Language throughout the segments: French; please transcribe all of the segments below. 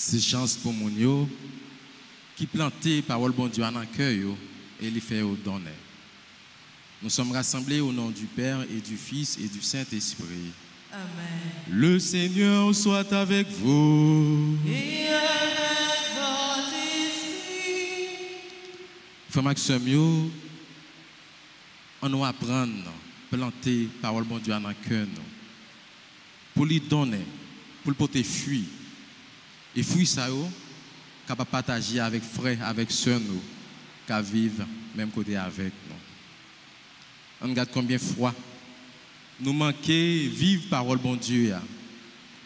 C'est chance pour mon yo qui plantait parole bon Dieu en cœur et les fait au donner. Nous sommes rassemblés au nom du Père et du Fils et du Saint-Esprit. Amen. Le Seigneur soit avec vous. Et avec votre esprit. Frère Maxime, on nous apprendre planter parole bon Dieu en cœur pour lui donner, pour le porter fruit. Et fruit ça capable partager avec frères, avec sœurs nous, qui vivent même côté avec nous. On regarde combien de fois nous manquons vivre parole bon Dieu.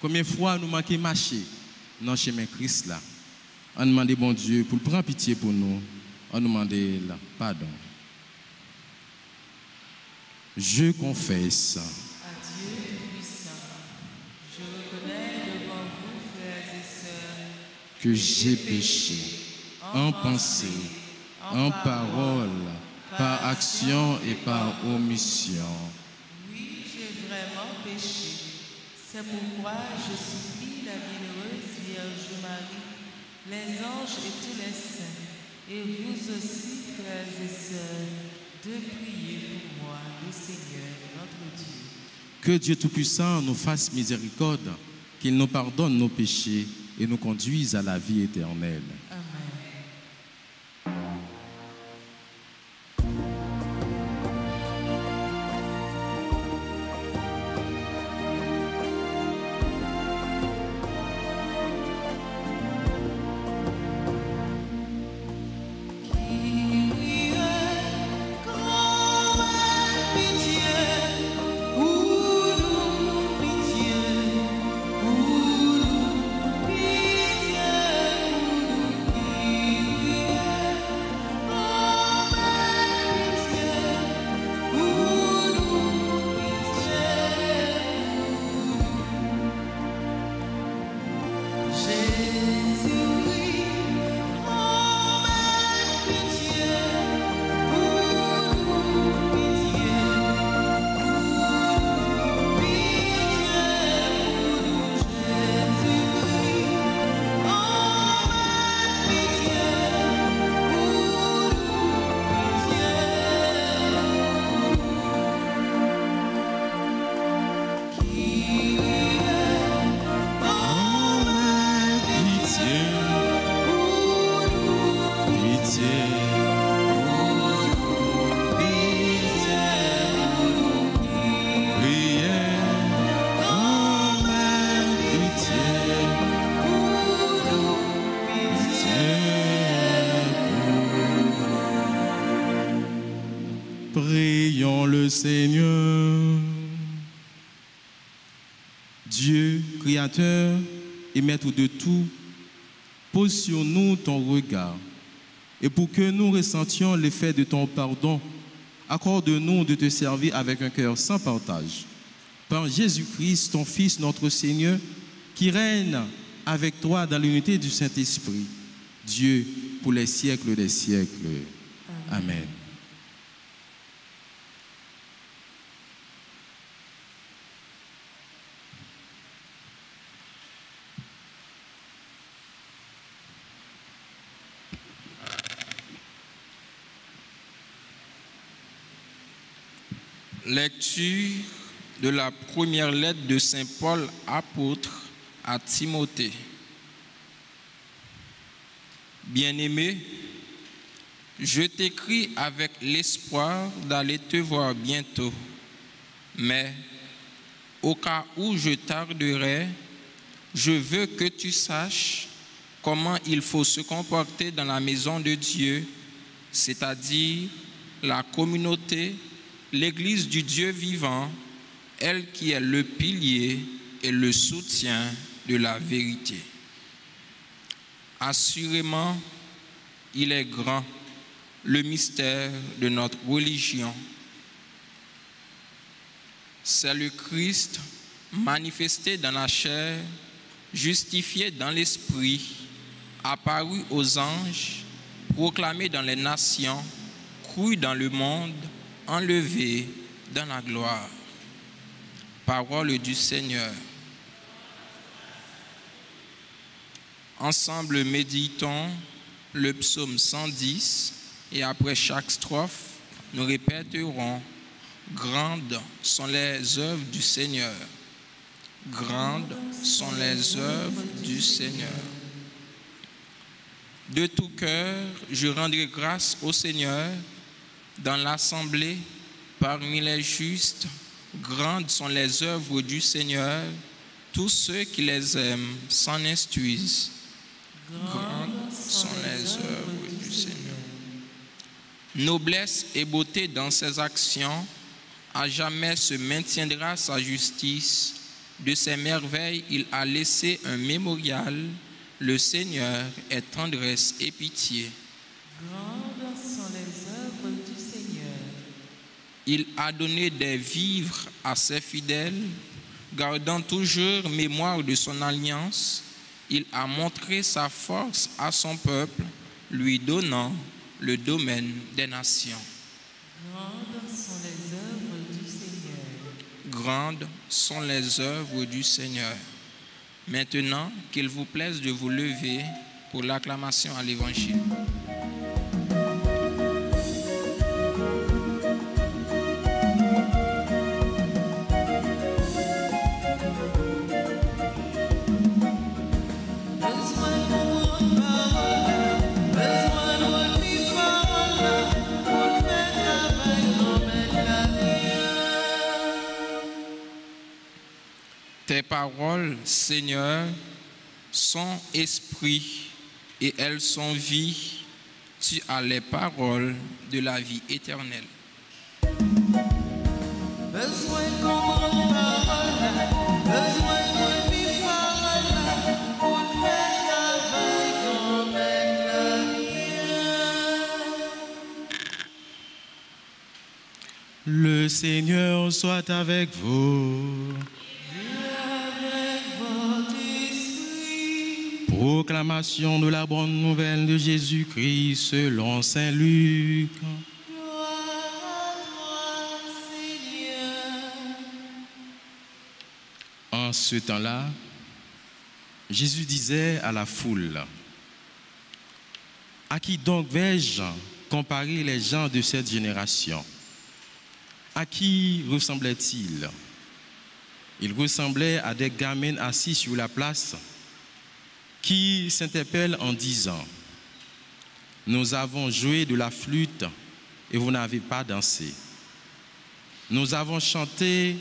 Combien de fois nous manquons marcher dans le chemin Christ là. On demande bon Dieu pour prendre pitié pour nous. On nous demande pardon. Je confesse À Dieu Tout-Puissant, je reconnais devant vous, frères et sœurs, que j'ai péché en pensée, en parole, par action et par omission. Oui, j'ai vraiment péché. C'est pourquoi je supplie la bienheureuse Vierge Marie, les anges et tous les saints, et vous aussi, frères et sœurs, de prier pour moi, le Seigneur, notre Dieu. Que Dieu Tout-Puissant nous fasse miséricorde, qu'il nous pardonne nos péchés et nous conduise à la vie éternelle. Amen. Prions le Seigneur. Dieu, Créateur et Maître de tout, pose sur nous ton regard. Et pour que nous ressentions l'effet de ton pardon, accorde-nous de te servir avec un cœur sans partage. Par Jésus-Christ, ton Fils, notre Seigneur, qui règne avec toi dans l'unité du Saint-Esprit, Dieu pour les siècles des siècles. Amen. Lecture de la première lettre de Saint Paul, apôtre, à Timothée. Bien-aimé, je t'écris avec l'espoir d'aller te voir bientôt, mais au cas où je tarderai, je veux que tu saches comment il faut se comporter dans la maison de Dieu, c'est-à-dire la communauté, l'Église du Dieu vivant, elle qui est le pilier et le soutien de la vérité. Assurément, il est grand, le mystère de notre religion. C'est le Christ manifesté dans la chair, justifié dans l'esprit, apparu aux anges, proclamé dans les nations, cru dans le monde, enlevé dans la gloire. Parole du Seigneur. Ensemble, méditons le psaume 110 et après chaque strophe, nous répéterons « Grandes sont les œuvres du Seigneur. Grandes sont les œuvres du Seigneur. » De tout cœur, je rendrai grâce au Seigneur dans l'assemblée, parmi les justes. Grandes sont les œuvres du Seigneur. Tous ceux qui les aiment s'en instruisent. Grandes sont les œuvres du Seigneur. Noblesse et beauté dans ses actions, à jamais se maintiendra sa justice. De ses merveilles, il a laissé un mémorial. Le Seigneur est tendresse et pitié. Grandes sont les œuvres du Seigneur. Il a donné des vivres à ses fidèles, gardant toujours mémoire de son alliance. Il a montré sa force à son peuple, lui donnant le domaine des nations. Grandes sont les œuvres du Seigneur. Grandes sont les œuvres du Seigneur. Maintenant, qu'il vous plaise de vous lever pour l'acclamation à l'Évangile. Tes paroles, Seigneur, sont esprit et elles sont vie. Tu as les paroles de la vie éternelle. Besoin qu'on parole, besoin de vie parole, pour faire travail comme la vie. Le Seigneur soit avec vous. Proclamation de la bonne nouvelle de Jésus-Christ selon saint Luc. Gloire à toi, Seigneur. En ce temps-là, Jésus disait à la foule, « À qui donc vais-je comparer les gens de cette génération? À qui ressemblaient-ils? Ils ressemblaient à des gamines assises sur la place, qui s'interpellent en disant, « Nous avons joué de la flûte et vous n'avez pas dansé. Nous avons chanté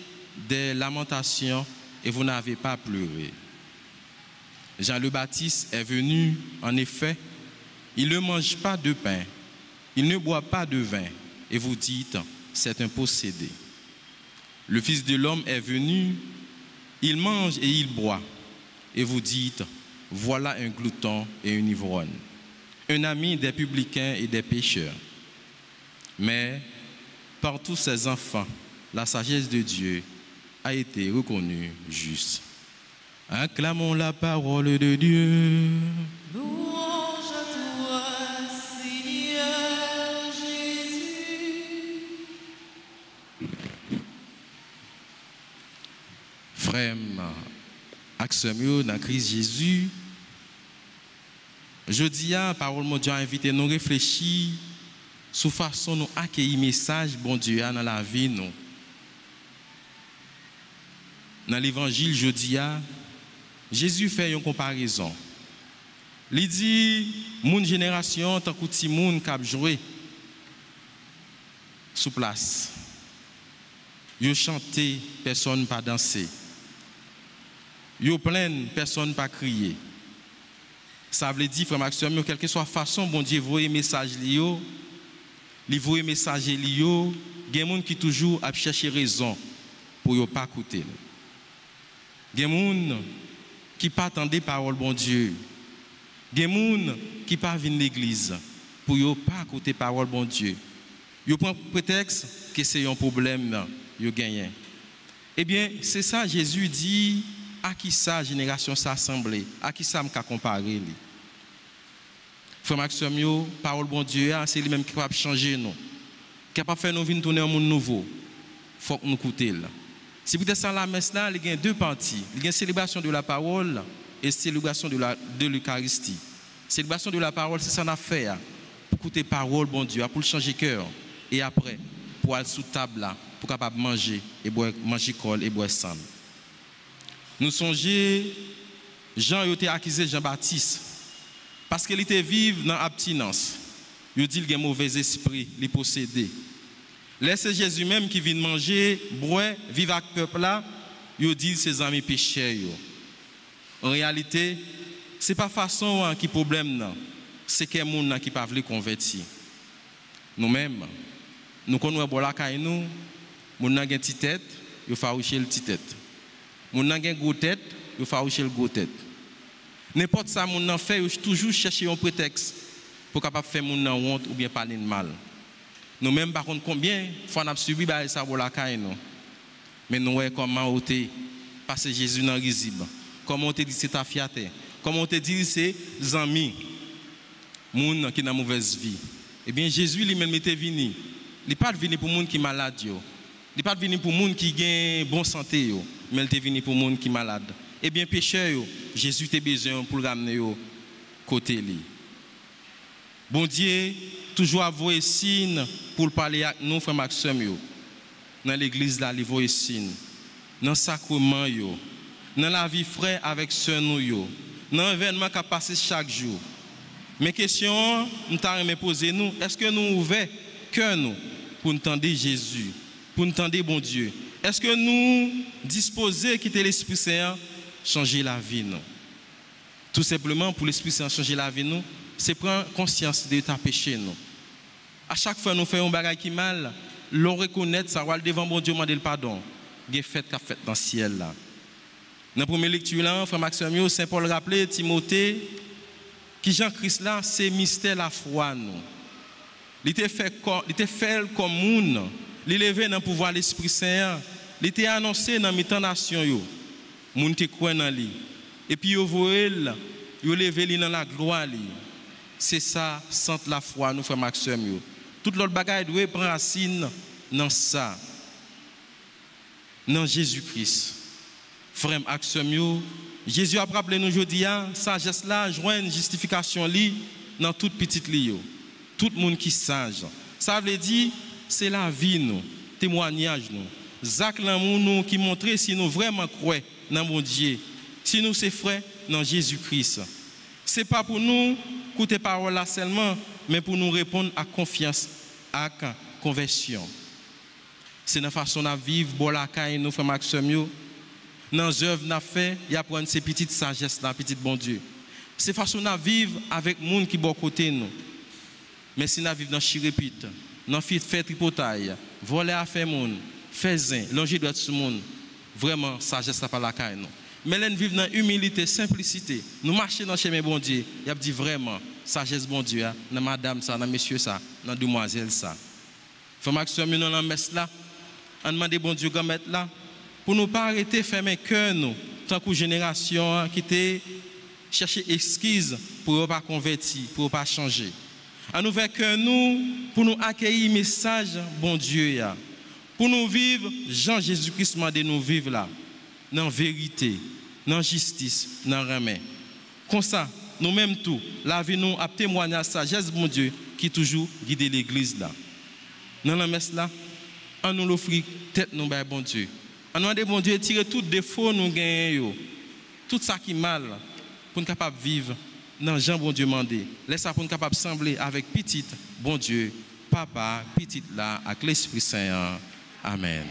des lamentations et vous n'avez pas pleuré. » Jean le Baptiste est venu, en effet, il ne mange pas de pain, il ne boit pas de vin, et vous dites, c'est un possédé. Le Fils de l'homme est venu, il mange et il boit, et vous dites, voilà un glouton et un ivrogne, un ami des publicains et des pécheurs. Mais par tous ces enfants, la sagesse de Dieu a été reconnue juste. Acclamons la parole de Dieu. Louange à toi, Seigneur Jésus. Frère, Axemio, dans Christ Jésus, je dis à parole de Dieu a invité nous à réfléchir sur la façon nous accueillir le message bon Dieu dans la vie nous. Dans l'évangile, je dis à Jésus fait une comparaison. Il dit, mon génération, tant que petit monde qui a joué sous place. Yo chanté, personne pas dansé. Yo plein, personne pas crié. Ça veut dire, frère Maxime, quelle que soit la façon, bon Dieu, voyez message liyo, li voyez message liyo, il y a des gens qui toujours a chercher raison pour ne pas écouter. Il y a des gens qui pas attendre parole bon Dieu. Il y a des gens qui pas venir l'église pour ne pas écouter parole bon Dieu. Ils prennent prétexte que c'est un problème qu'ils gagnent. Eh bien, c'est ça Jésus dit. À qui ça, génération s'assemblée? À qui ça m'a comparé? Frère Maxime, parole bon Dieu, c'est lui-même qui va changer nous. Qui va faire nous venir tourner un monde nouveau. Il faut que nous écoutions. Si vous êtes dans la messe là, il y a deux parties. Il y a une célébration de la parole et célébration de l'Eucharistie. Célébration de la parole, c'est ça qu'on a fait. Pour écouter parole, bon Dieu, pour changer cœur. Et après, pour aller sous table là, pour capable manger et boire, manger col et boire sang. Nous songeons, Jean a été accusé Jean-Baptiste parce qu'il était vivre dans l'abstinence. Il dit qu'il a un mauvais esprit, il est possédé. Laissez Jésus même qui vient manger, boire, vivre avec le peuple là, il dit ses amis pécheurs. En réalité, ce n'est pas façon qui problème, c'est que les gens qui ne peuvent pas convertir. Nous-mêmes, nous connaissons la caille, nous avons une petite tête, il faut aoucher le petite tête. Nous avons une grosse tête, il faut aoucher le gros tête. N'importe ça, nous avons fait, toujours chercher un prétexte pour capable faire mon honte ou bien parler de mal. Nous-mêmes, par contre, combien de fois nous avons subi ça pour la caille, nous? Mais nous voyons comment on est passé Jésus dans le risible. Comment on te dit c'est ta fierté. Comment on te dit c'est des amis. Moun qui ont une mauvaise vie. Eh bien, Jésus lui-même était venu. Il n'est pas venu pour les gens qui sont malades. Il n'est pas venu pour les gens qui ont bonne santé. Mais il est venu pour les gens qui sont malades. Eh bien, pécheur, Jésus a besoin pour le ramener côté lui. Bon Dieu, toujours avoué signe pour parler avec nous, frères Maxime. Dans l'église, là, il voit signe. Dans le sacrement, dans la vie frère avec sœur nous, dans l'événement qui a passé chaque jour. Mes questions, nous t'avons posé nous, est-ce que nous ouvrons cœur nous pour entendre Jésus, pour entendre bon Dieu? Est-ce que nous disposons à quitter l'Esprit Saint, changer la vie nous? Tout simplement pour l'Esprit Saint changer la vie nous, c'est prendre conscience de ta péché nous. À chaque fois que nous faisons un bagage qui mal, l'on reconnaît ça, va devant bon Dieu demander le pardon. Il y a fait qu'a fait dans le ciel là. Dans la première lecture là, frère Maxime, Saint Paul rappelait Timothée qui Jean-Christ là, c'est mystère la foi nous. Il était fait comme monde, il levé dans le pouvoir de l'Esprit Saint, il était annoncé dans les nations yo. Moun te croit dans lui. Et puis yo voyé, yo levé lui dans la gloire lui. C'est ça, sans la foi nous frère Maxime. Toute l'autre bagaille doit prendre racine dans ça. Dans Jésus-Christ. Frère Maxime, Jésus a rappelé nous aujourd'hui, sagesse là, joint une justification li dans toute petite li. Tout le monde qui sage. Ça veut dire, c'est la vie nous, témoignage nous. Zach l'amour nous qui montre si nous vraiment croyons dans mon Dieu. Si nous c'est frère dans Jésus-Christ. Ce n'est pas pour nous écouter parole là seulement, mais pour nous répondre à confiance, à conversion. C'est une façon de vivre, bon la caille, nous, frère Maxime, dans les œuvres qu'on fait, il y a prendre ces petites sagesses là, petit bon Dieu. C'est une façon de vivre avec les gens qui sont à côté de nous. Mais si nous vivons dans chirépite, dans fait tripotaille, voler à faire monde, faire zin, longer droit sur le monde, vraiment, sagesse là par la caille, nous. Mais nous vivons dans humilité, simplicité. Nous marchons dans le chemin bon Dieu. Il a dit vraiment, sagesse bon Dieu, dans madame ça, dans monsieur ça, dans demoiselle ça. Frère Maxime, nous dans la messe là, on demande bon Dieu de mettre là, pour ne pas arrêter de fermer cœur nous, tant que génération qui était chercher excuses pour ne pas convertir, pour ne pas changer. On nous fait cœur nous, pour nous accueillir le message bon Dieu, pour nous vivre, Jean Jésus-Christ m'a dit nous vivre là, dans vérité, dans justice, dans remède. Comme ça, nous-mêmes tout, la vie nous a témoigné à la sagesse bon Dieu qui toujours guide l'église là. Dans la messe là, on nous l'offre tête nous bon Dieu. On nous demande bon Dieu de tirer tout défaut nous gagnons, tout ça qui est mal pour nous capable vivre dans Jean bon Dieu mandé. Laisse ça pour nous capable sembler avec petite bon Dieu, papa, petite là avec l'Esprit Saint. Amen.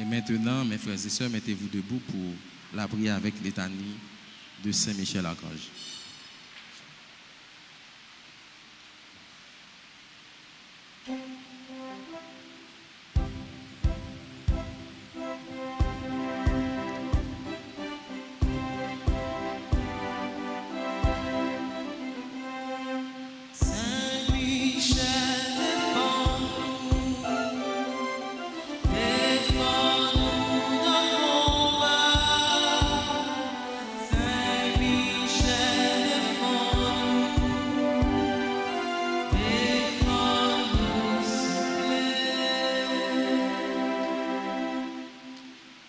Et maintenant, mes frères et sœurs, mettez-vous debout pour la prière avec l'étanie de Saint-Michel-Archange. Saint-Michel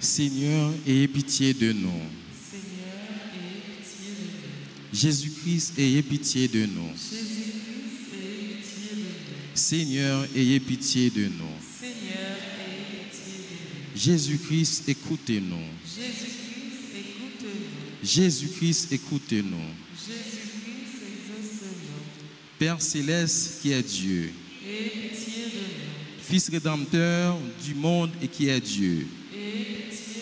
Seigneur, ayez pitié de nous. Seigneur, ayez pitié de nous. Jésus-Christ, ayez pitié de nous. Jésus-Christ, ayez pitié de nous. Seigneur, ayez pitié de nous. Seigneur, ayez pitié de nous. Jésus-Christ, écoutez-nous. Jésus-Christ, écoute-nous. Jésus-Christ, écoutez-nous. Jésus-Christ, exauce-nous. Père céleste qui est Dieu, Ayez pitié de nous. Fils rédempteur du monde et qui est Dieu, Ayez pitié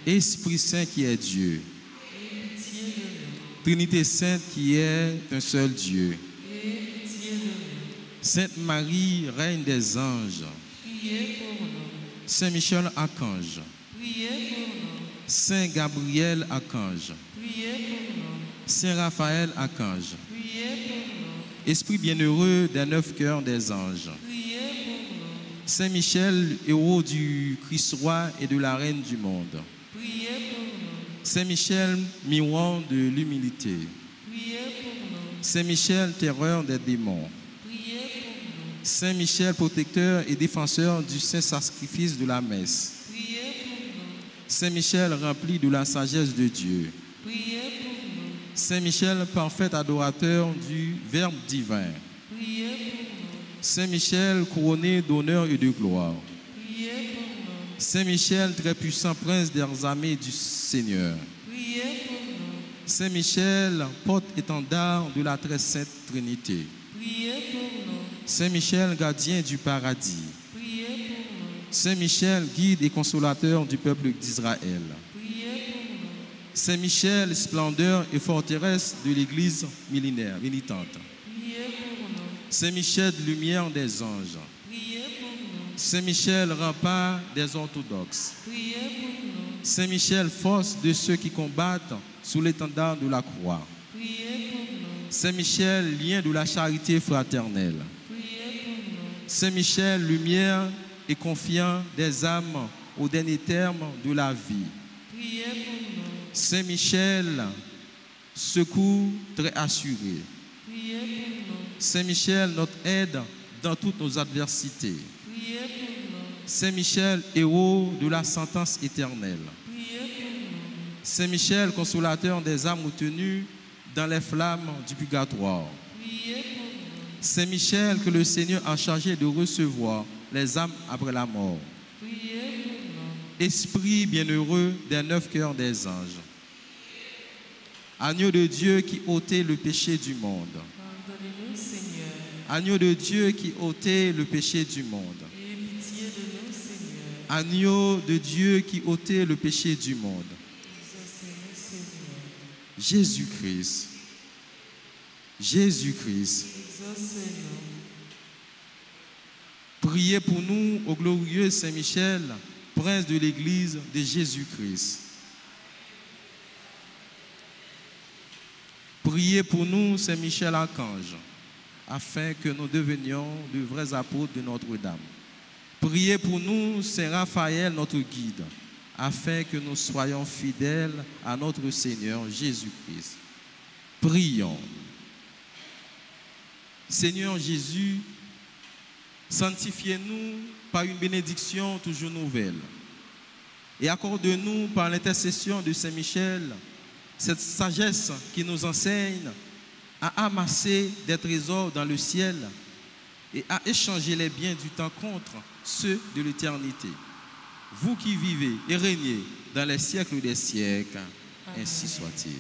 de nous. Esprit Saint qui est Dieu, Ayez pitié de nous. Trinité Sainte qui est un seul Dieu, Ayez pitié de nous. Sainte Marie, Reine des anges, Priez pour nous. Saint Michel Archange, Priez pour nous. Saint Gabriel Archange, Priez pour nous. Saint Raphaël Archange, Priez pour nous. Esprit bienheureux des 9 cœurs des anges, Priez pour nous. Saint Michel, héros du Christ roi et de la Reine du monde, Priez pour nous. Saint Michel, miroir de l'humilité, Priez pour nous. Saint Michel, terreur des démons, Priez pour nous. Saint Michel, protecteur et défenseur du saint sacrifice de la messe, Priez pour nous. Saint Michel, rempli de la sagesse de Dieu, Priez pour nous. Saint Michel, parfait adorateur du Verbe divin, Priez pour nous. Saint Michel, couronné d'honneur et de gloire, Priez pour nous. Saint Michel, très puissant prince des armées du Seigneur, Priez pour nous. Saint Michel, porte-étendard de la très sainte Trinité, Priez pour nous. Saint Michel, gardien du paradis, Priez pour nous. Saint Michel, guide et consolateur du peuple d'Israël, Priez pour nous. Saint Michel, splendeur et forteresse de l'Église millénaire, militante, Priez pour nous. Saint Michel, lumière des anges, Priez pour nous. Saint Michel, rempart des orthodoxes, Priez pour nous. Saint Michel, force de ceux qui combattent sous l'étendard de la croix, Priez pour nous. Saint Michel, lien de la charité fraternelle, Priez pour nous. Saint Michel, lumière et confiant des âmes au dernier terme de la vie, Priez pour nous. Saint Michel, secours très assuré, Priez pour nous. Saint Michel, notre aide dans toutes nos adversités, Priez pour nous. Saint Michel, héros de la sentence éternelle, Priez pour nous. Saint Michel, consolateur des âmes retenues dans les flammes du purgatoire, Priez pour nous. Saint Michel, que le Seigneur a chargé de recevoir les âmes après la mort, Priez pour nous. Esprit bienheureux des 9 cœurs des anges, Agneau de Dieu qui ôtait le péché du monde, Pardonnez-nous, Seigneur. Agneau de Dieu qui ôtait le péché du monde, Ayez pitié de nous, Seigneur. Agneau de Dieu qui ôtait le péché du monde, Exaucez-nous, Seigneur. Jésus-Christ, Jésus-Christ, Exaucez-nous. priez pour nous au glorieux Saint Michel, prince de l'Église de Jésus-Christ. Priez pour nous, Saint Michel Archange, afin que nous devenions de vrais apôtres de Notre-Dame. Priez pour nous, Saint Raphaël, notre guide, afin que nous soyons fidèles à notre Seigneur Jésus-Christ. Prions. Seigneur Jésus, sanctifiez-nous par une bénédiction toujours nouvelle et accorde-nous par l'intercession de Saint Michel cette sagesse qui nous enseigne à amasser des trésors dans le ciel et à échanger les biens du temps contre ceux de l'éternité. Vous qui vivez et régnez dans les siècles des siècles, ainsi soit-il.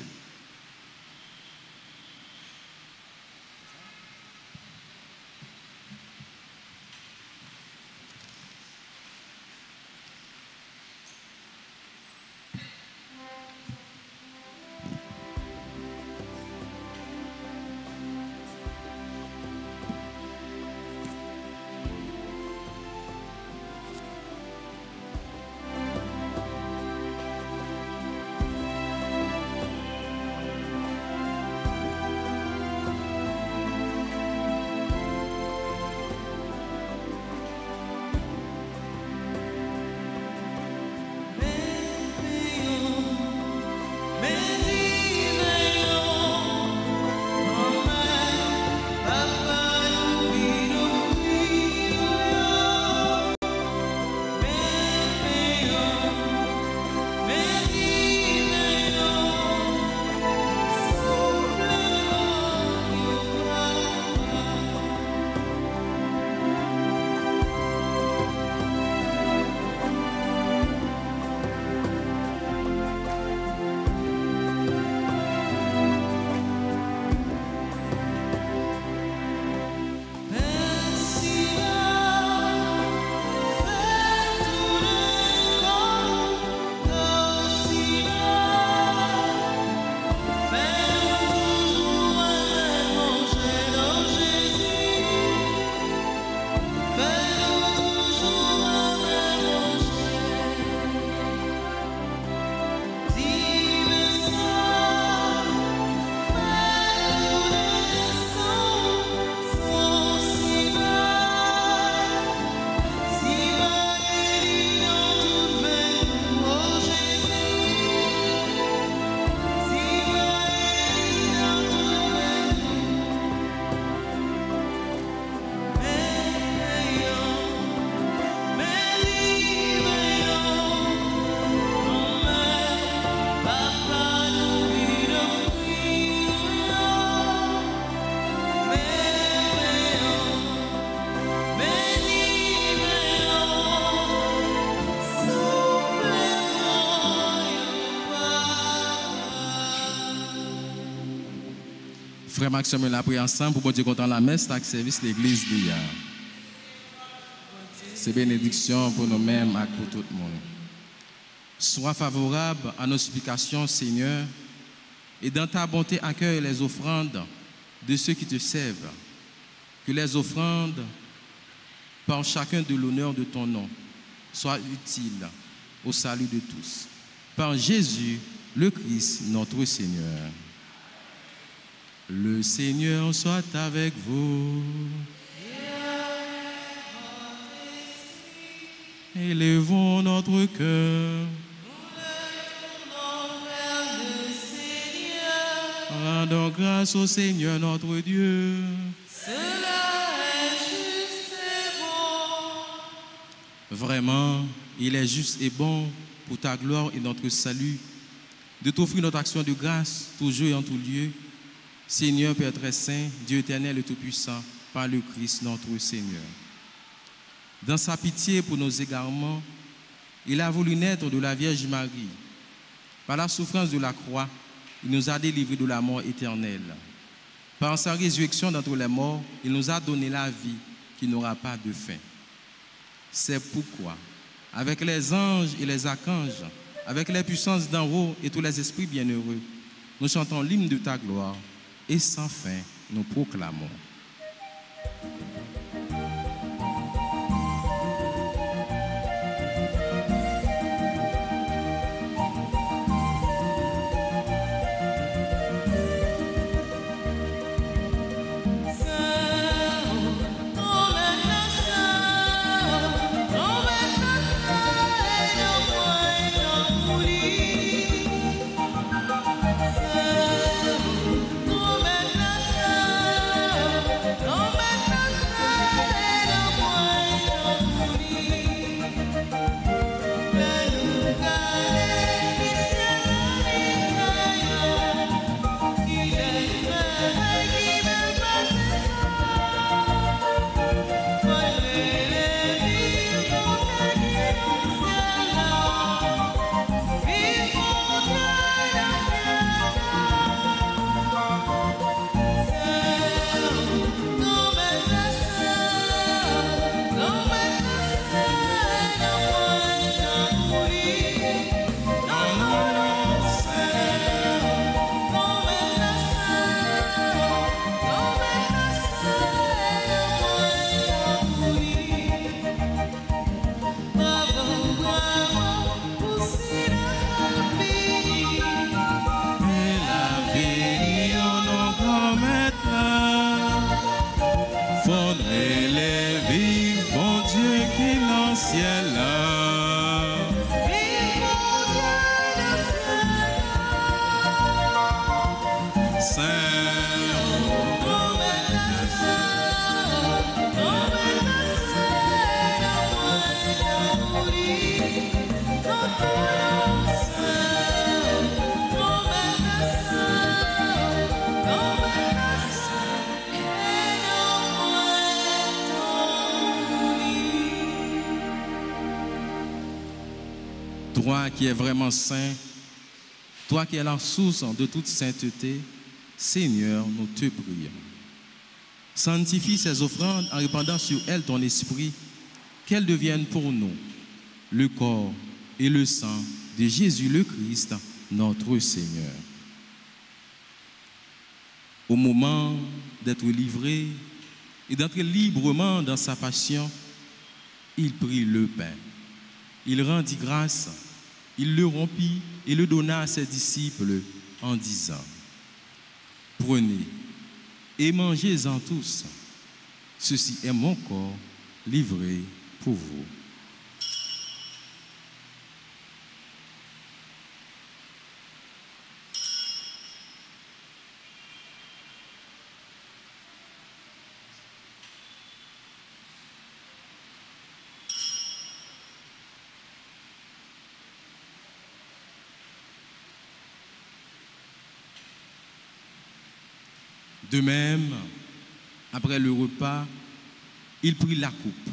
Maxime l'a pris ensemble pour bon Dieu content la messe, avec service l'église d'hier. C'est bénédiction pour nous-mêmes et pour tout le monde. Sois favorable à nos supplications, Seigneur, et dans ta bonté accueille les offrandes de ceux qui te servent. Que les offrandes, par chacun de l'honneur de ton nom, soient utiles au salut de tous. Par Jésus, le Christ, notre Seigneur. Le Seigneur soit avec vous. Élevons notre cœur. Rendons grâce au Seigneur notre Dieu. Cela est juste et bon. Vraiment, il est juste et bon pour ta gloire et notre salut de t'offrir notre action de grâce toujours et en tout lieu. Seigneur Père très saint, Dieu éternel et tout-puissant, par le Christ notre Seigneur. Dans sa pitié pour nos égarements, il a voulu naître de la Vierge Marie. Par la souffrance de la croix, il nous a délivrés de la mort éternelle. Par sa résurrection d'entre les morts, il nous a donné la vie qui n'aura pas de fin. C'est pourquoi, avec les anges et les archanges, avec les puissances d'en haut et tous les esprits bienheureux, nous chantons l'hymne de ta gloire et sans fin nous proclamons. Toi qui es vraiment saint, toi qui es la source de toute sainteté, Seigneur, nous te prions. Sanctifie ces offrandes en répandant sur elles ton esprit, qu'elles deviennent pour nous le corps et le sang de Jésus le Christ, notre Seigneur. Au moment d'être livré et d'entrer librement dans sa passion, il prit le pain. Il rendit grâce, il le rompit et le donna à ses disciples en disant: prenez et mangez-en tous. Ceci est mon corps livré pour vous. De même, après le repas, il prit la coupe.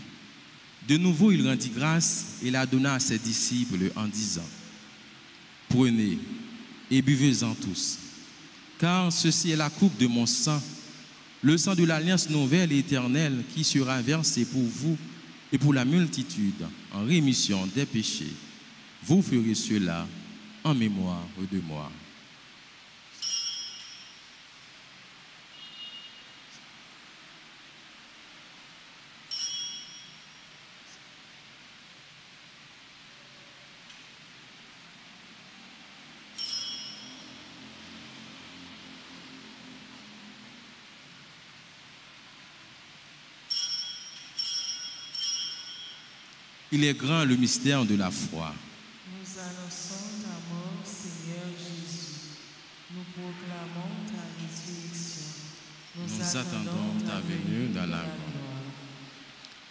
De nouveau, il rendit grâce et la donna à ses disciples en disant: prenez et buvez-en tous. Car ceci est la coupe de mon sang, le sang de l'alliance nouvelle et éternelle qui sera versé pour vous et pour la multitude en rémission des péchés. Vous ferez cela en mémoire de moi. Il est grand le mystère de la foi. Nous annonçons ta mort, Seigneur Jésus. Nous proclamons ta résurrection. Nous attendons ta venue dans la gloire.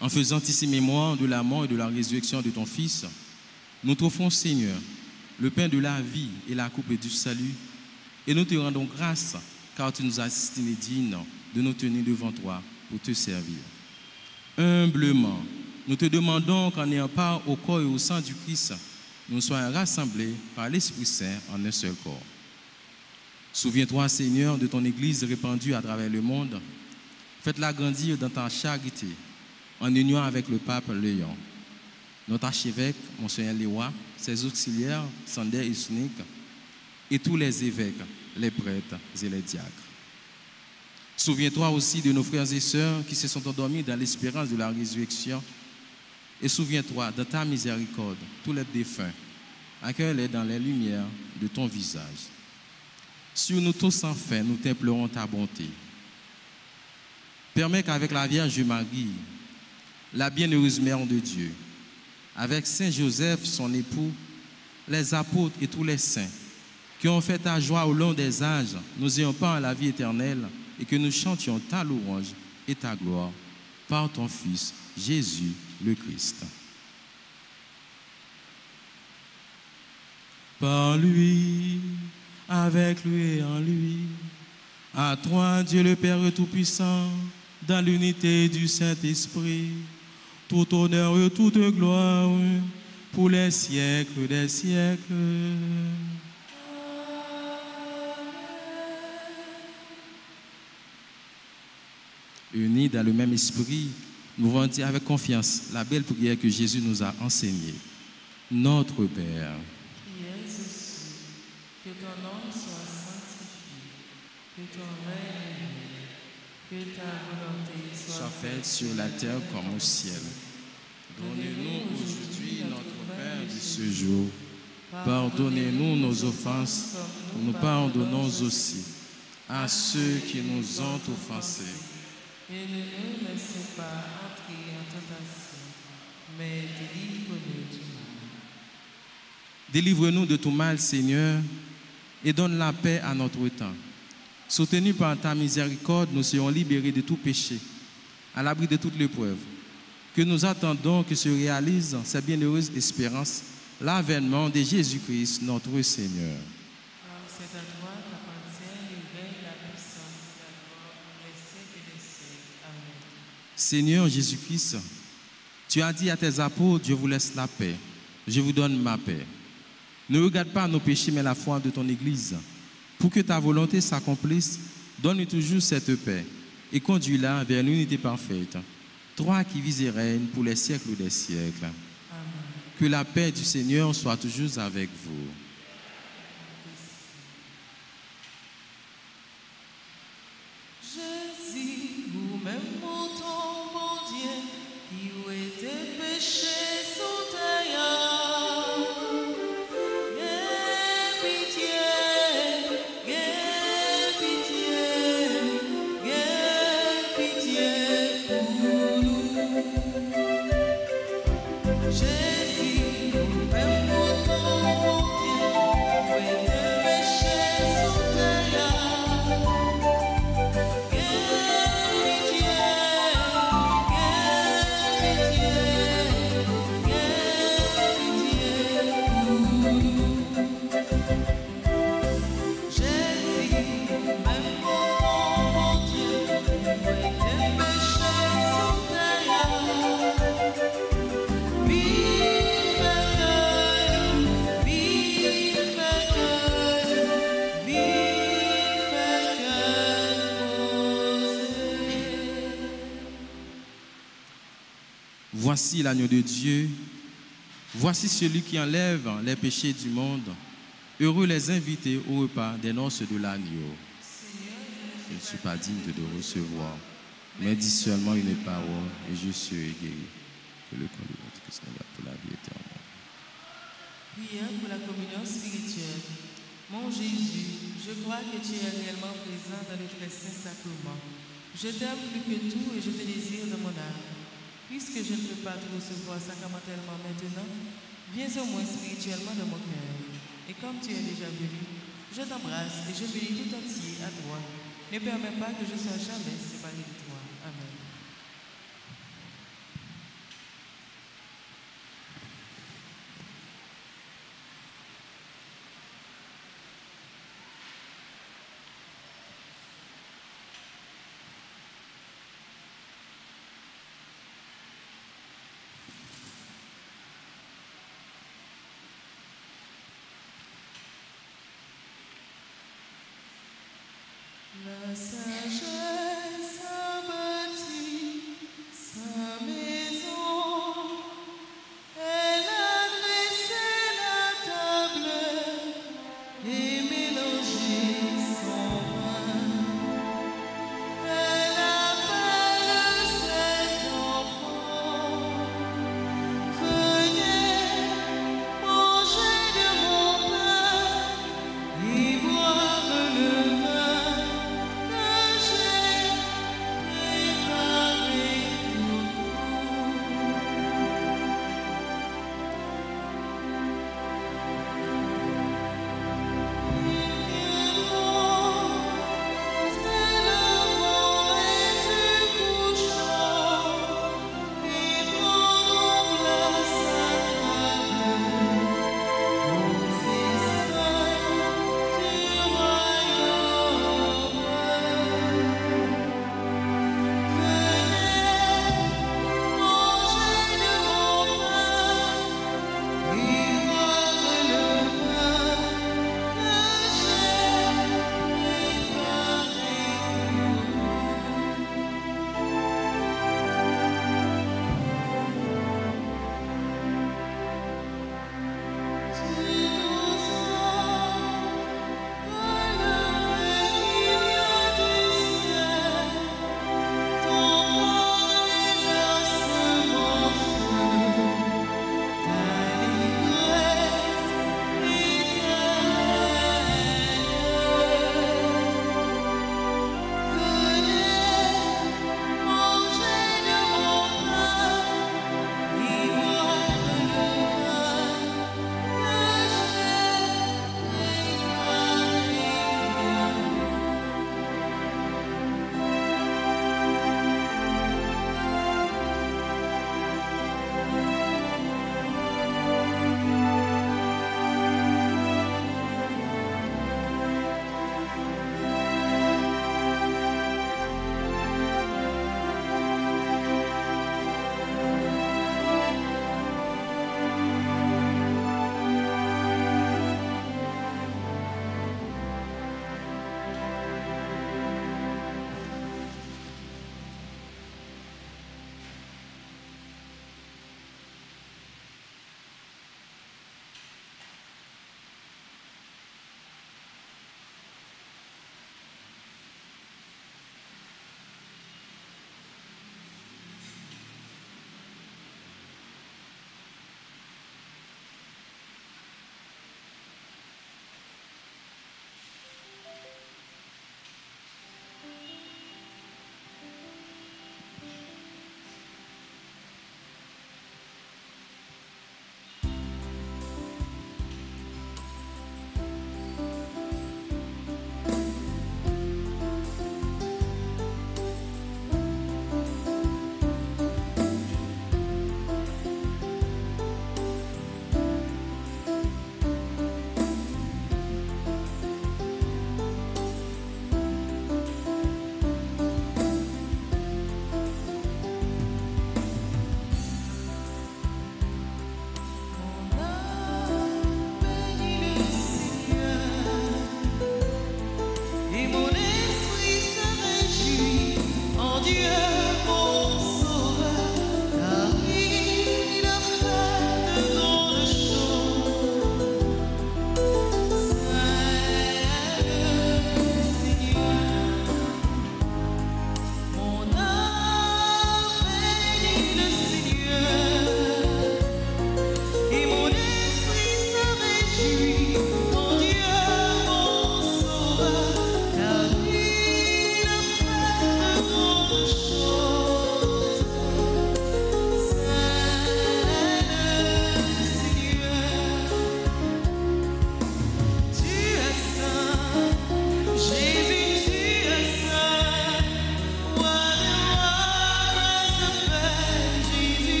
En faisant ici mémoire de la mort et de la résurrection de ton Fils, nous t'offrons, Seigneur, le pain de la vie et la coupe du salut, et nous te rendons grâce, car tu nous as estimés dignes de nous tenir devant toi pour te servir. Humblement, nous te demandons qu'en ayant part au corps et au sang du Christ, nous soyons rassemblés par l'Esprit Saint en un seul corps. Souviens-toi, Seigneur, de ton Église répandue à travers le monde. Faites-la grandir dans ta charité, en union avec le pape Léon, notre archevêque, Monseigneur Léois, ses auxiliaires, Sander et Sunic, et tous les évêques, les prêtres et les diacres. Souviens-toi aussi de nos frères et sœurs qui se sont endormis dans l'espérance de la résurrection. Et souviens-toi de ta miséricorde, tous les défunts, accueille-les dans les lumières de ton visage. Sur nous tous sans fin, nous t'implorons ta bonté. Permets qu'avec la Vierge Marie, la bienheureuse Mère de Dieu, avec Saint Joseph, son époux, les apôtres et tous les saints, qui ont fait ta joie au long des âges, nous ayons part à la vie éternelle et que nous chantions ta louange et ta gloire par ton Fils, Jésus le Christ. Par lui, avec lui et en lui, à toi, Dieu le Père Tout-Puissant, dans l'unité du Saint-Esprit, tout honneur et toute gloire pour les siècles des siècles. Unis dans le même esprit, nous allons dire avec confiance la belle prière que Jésus nous a enseignée. Notre Père, qui es aux cieux, que ton nom soit sanctifié, que ton règne vienne, que ta volonté soit faite sur la terre comme au ciel. Donnez-nous aujourd'hui notre pain de ce jour. Pardonnez-nous nos offenses, comme nous pardonnons aussi à ceux qui nous ont offensés. Et ne nous laissez pas entrer en tentation, mais délivre-nous du mal. Délivre-nous de tout mal, Seigneur, et donne la paix à notre temps. Soutenus par ta miséricorde, nous serons libérés de tout péché, à l'abri de toute l'épreuve. Que nous attendons que se réalise cette bienheureuse espérance, l'avènement de Jésus-Christ, notre Seigneur. Car c'est à toi qu'appartient le règne, la puissance et la gloire pour les siècles des siècles. Amen. Seigneur Jésus-Christ, tu as dit à tes apôtres, je vous laisse la paix, je vous donne ma paix. Ne regarde pas nos péchés, mais la foi de ton Église. Pour que ta volonté s'accomplisse, donne-nous toujours cette paix et conduis-la vers l'unité parfaite. Toi qui vis et règnes pour les siècles des siècles. Amen. Que la paix du Seigneur soit toujours avec vous. Jésus, vous-même ton bon Dieu, qui ont été péchés sous terre. Aie pitié, aie pitié, aie pitié pour nous. Jésus, vous-même ton bon Dieu, qui ont été péchés sous terre. Pitié, Voici l'agneau de Dieu. Voici celui qui enlève les péchés du monde. Heureux les invités au repas des noces de l'agneau. Je ne suis pas digne de te recevoir, mais dis seulement une parole et je serai guéri. Que le corps de notre Christ nous garde pour la vie éternelle. Prière pour la communion spirituelle. Mon Jésus, je crois que tu es réellement présent dans le très saint sacrement. Je t'aime plus que tout et je te désire de mon âme. Puisque je ne peux pas te recevoir sacramentellement maintenant, viens au moins spirituellement dans mon cœur. Et comme tu es déjà venu, je t'embrasse et je m'unis tout entier à toi. Ne permets pas que je sois jamais séparé de toi. Amen. La sagesse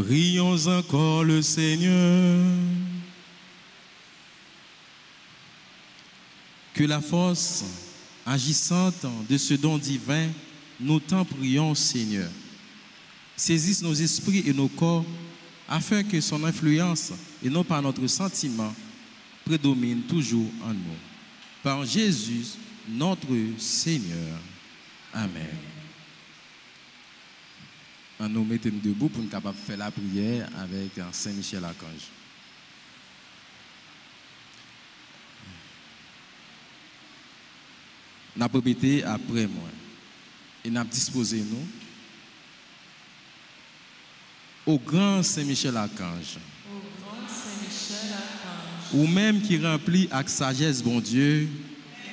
Prions encore le Seigneur. Que la force agissante de ce don divin, nous t'en prions, Seigneur, saisisse nos esprits et nos corps afin que son influence, et non par notre sentiment, prédomine toujours en nous. Par Jésus, notre Seigneur. Amen. On nous mettons debout pour nous capables de faire la prière avec Saint Michel Archange. Nous avons répété après moi. Et nous avons disposé nous au grand Saint Michel Archange. Au grand Saint Michel Archange. Ou même qui remplit avec sagesse, bon Dieu.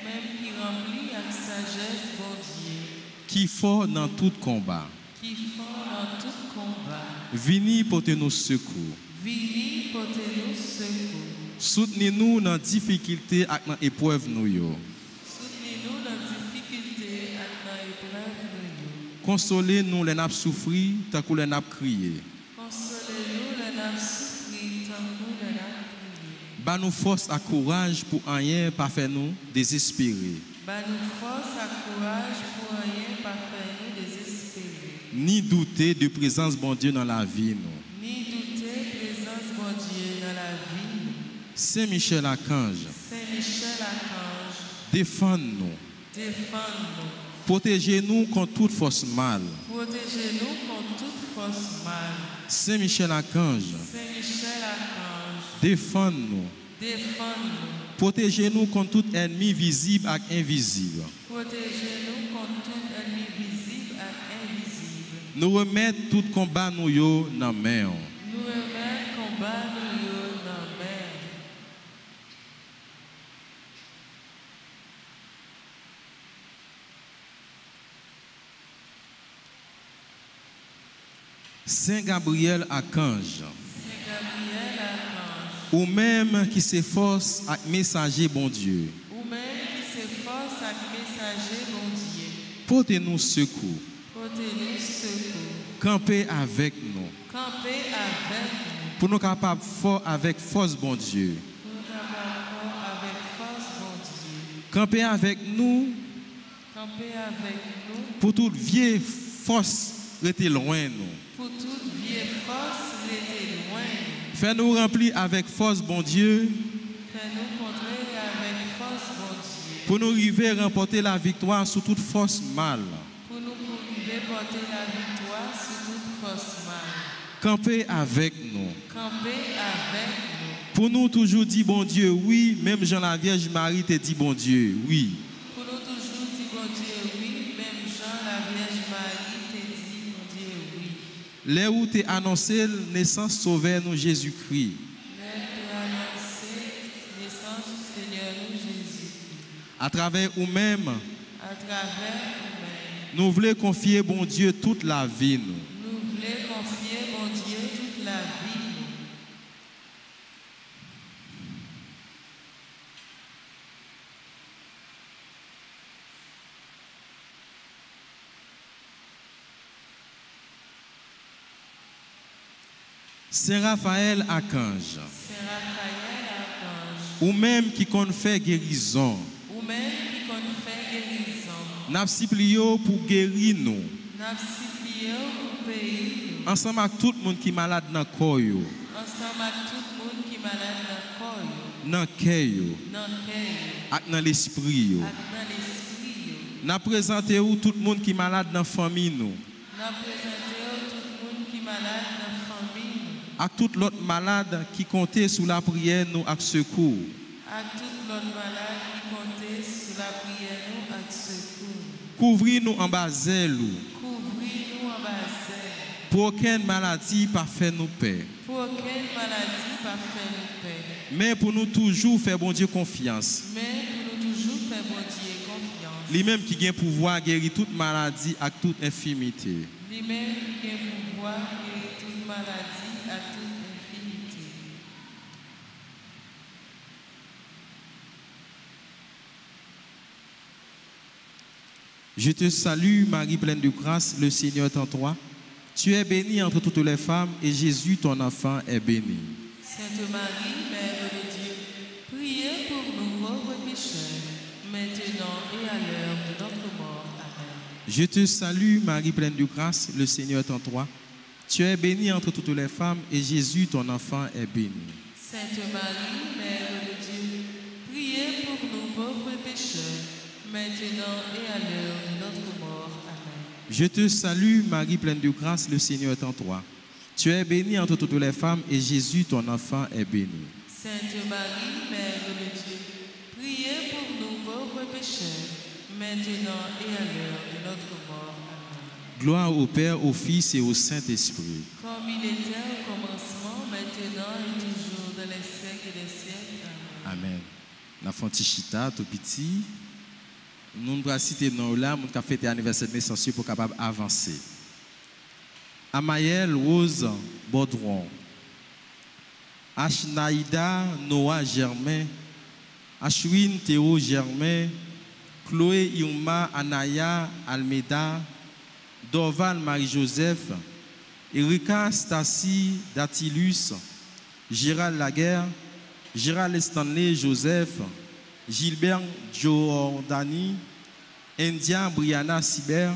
Même qui remplit avec sagesse, bon Dieu. Qui fort dans tout combat. Qui fort dans tout combat. Vini porter nos secours. Vini porter nos secours. Soutenez-nous dans difficulté et dans épreuve nous yo. Soutenez-nous dans difficulté et dans épreuve nous. Consolez-nous les nappes souffrir tant que les nappes crier. Consolez-nous les nappes souffrir tant que les nappes crier. Ba nous force et courage pour rien pas faire nous désespérer. Ba nous force et courage pour rien pas faire nous désespérer. Ni douter de présence bon Dieu dans la vie nous. Ni douter présence bon Dieu dans la vie nous. Saint Michel Archange, Saint Michel Archange, défends-nous. défends-nous. Protégez-nous contre toute force mal. Protégez-nous contre toute force mal. Saint Michel Archange, Saint Michel Archange, défends-nous. défends-nous. Protégez-nous contre tout ennemi visible et invisible. Protégez-nous contre tout ennemi visible et invisible. Nous remettre tout combat nous yo dans main. Nous remettre combat nous yo dans main. Saint Gabriel Archange, Saint Gabriel Archange, ou même qui s'efforce à messager bon Dieu, ou même qui s'efforce à messager bon Dieu. portez-nous secours. Portez-nous secours. Campez avec nous. Campez avec nous. Pour nous capables fort avec force bon Dieu. Pour nous capables avec force bon Dieu. Campez avec nous Campez avec nous. pour toute vieille force rester loin nous. Pour toute vieille force rester loin. Fais-nous remplir avec force bon Dieu. Fais-nous contrer avec force bon Dieu. Pour nous arriver à remporter la victoire sur toute force mal. Pour nous arriver à porter la victoire sur toute force mal. Campez avec nous. Campez avec nous. Pour nous toujours dire bon Dieu, oui, même Jean la Vierge Marie te dit bon Dieu, oui. Pour nous toujours dire bon Dieu, oui, même Jean la Vierge Marie te dit bon Dieu, oui. Là où t'es annoncé naissance sauveur nous Jésus-Christ. Là t'es annoncé naissance du Seigneur nous Jésus. À travers nous-mêmes, À travers nous-mêmes, nous voulons confier bon Dieu toute la vie nous. nous voulons confier bon Dieu toute la vie. Saint Raphaël Archange, Saint Raphaël Archange, ou même qui compte faire guérison, ou même qui compte faire guérison, n'a supplié pour guérir nous. n'a supplié pour pays, Ensemble avec tout le monde qui est malade dans le corps, ensemble avec tout le monde qui est malade dans le corps, dans le cœur, dans le cœur, et dans l'esprit. dans l'esprit. N'a présenté tout le monde qui est malade dans la famille nous. N'a présenté tout le monde qui est malade dans la famille, À tout l'autre malade qui comptait sous la prière nous avec secours. à tout l'autre malade qui comptait sur la prière nous avec secours. Couvrez-nous en bas zèle. Couvrez-nous en bas. Pour aucune maladie pas faire nous paix. Pour aucune maladie pas faire nous paix. Mais pour nous toujours faire bon Dieu confiance. Mais pour nous toujours faire bon Dieu confiance. Lui-même qui a pouvoir guérir toute maladie et toute infirmité. Lui-même qui a pouvoir guérir toute maladie à toute infirmité. Je te salue, Marie pleine de grâce, le Seigneur est en toi. Tu es bénie entre toutes les femmes et Jésus, ton enfant, est béni. Sainte Marie, Mère de Dieu, priez pour nous pauvres pécheurs, maintenant et à l'heure de notre mort. Amen. Je te salue, Marie pleine de grâce, le Seigneur est en toi. Tu es bénie entre toutes les femmes et Jésus, ton enfant, est béni. Sainte Marie, Mère de Dieu, priez pour nous pauvres pécheurs, maintenant et à l'heure de notre mort. Amen. Je te salue, Marie pleine de grâce, le Seigneur est en toi. Tu es bénie entre toutes les femmes et Jésus, ton enfant, est béni. Sainte Marie, Mère de Dieu, priez pour nous pauvres pécheurs, maintenant et à l'heure de notre mort. Amen. Gloire au Père, au Fils et au Saint-Esprit. Comme il était au commencement, maintenant et toujours, dans les siècles des siècles. Amen. Amen. La Fantichita, tout petit. Nous allons citer nos là, nous avons fêté l'anniversaire de naissance pour capable avancer. Amaël Rose Baudron, Ashnaïda Noah Germain, Ashwin Théo Germain, Chloé Yuma Anaya Almeida, Dorval Marie-Joseph, Erika Stacy Datilus, Gérald Laguerre, Gérald Stanley Joseph, Gilbert Giordani, India Brianna Sibert,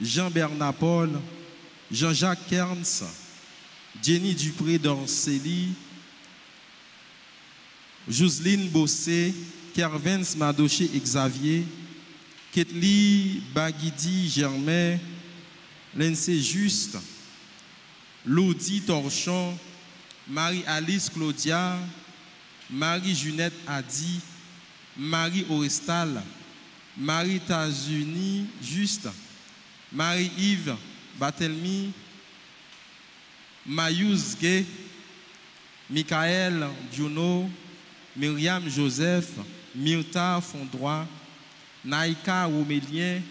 Jean-Bernard Paul, Jean-Jacques Kerns, Jenny Dupré d'Orcely, Jocelyne Bossé, Kervens Madoché Xavier, Ketli Baguidi Germain, Lindsay Juste, Lodi Torchon, Marie-Alice Claudia, Marie-Junette Adi, Marie-Orestal, Marie-Tazuni Juste, Marie-Yves Batelmi, Mayous Gay, Michael Diono, Myriam Joseph, Myrta Fondroit, Naïka Romélien,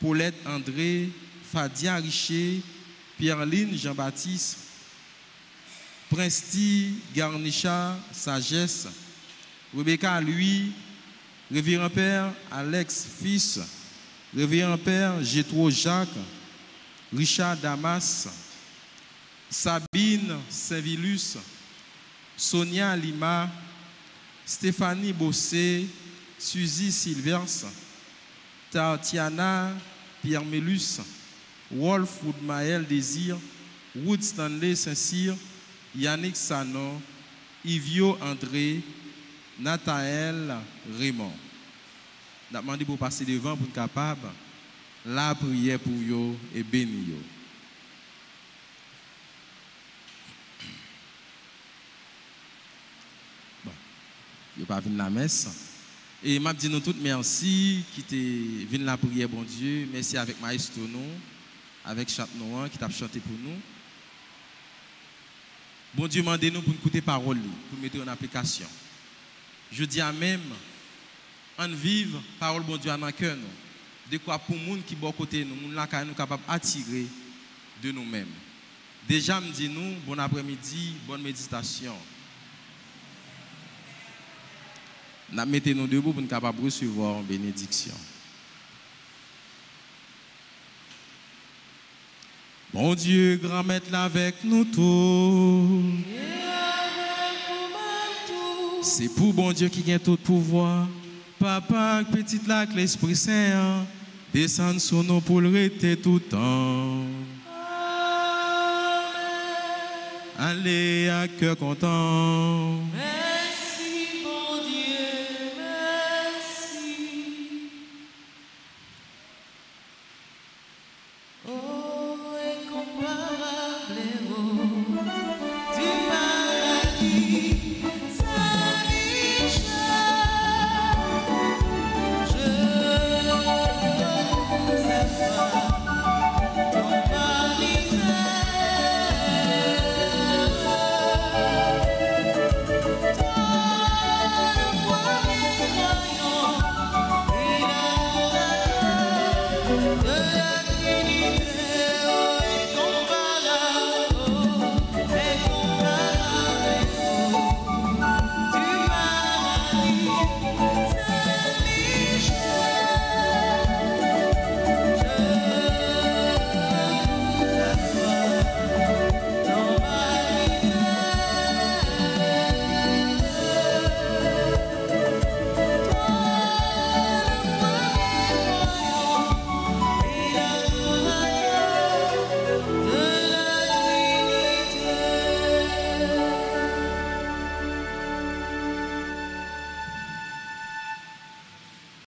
Paulette André, Fadia Richer, Pierre-Line Jean-Baptiste, Prinsti Garnicha Sagesse, Rebecca Louis, Révérend Père Alex Fils, Révérend Père Gétro Jacques, Richard Damas, Sabine Saint-Vilus, Sonia Lima, Stéphanie Bossé, Suzy Silvers, Tatiana Pierre-Mélus, Wolf Woodmael Désir, Wood Stanley Saint-Cyr, Yannick Sanon, Yvio André, Nathaël Raymond. Nous avons demandé pour passer devant pour être capable la prière pour eux et bénir eux. Bon, je ne vais pas venir la messe. Et je dis nous tous merci qui te venu la prière, bon Dieu. Merci avec Maestro nous, avec Chantenoan qui t'a chanté pour nous. Bon Dieu, demandez-nous pour écouter parole, pour mettre en application. Je dis à même, on vive parole bon Dieu dans le cœur. De quoi pour les gens qui sont à côté de nous, nous sommes capables d'attirer de nous-mêmes. Déjà, me dit nous, bon après-midi, bonne méditation. Nous mettons nous debout pour nous capables de recevoir une bénédiction. Bon Dieu, grand maître, avec nous tous. C'est pour bon Dieu qui gagne tout pouvoir. Papa, petite lac, l'Esprit Saint, descend sur nous pour le rester tout le temps. Amen. Allez à cœur content. Amen.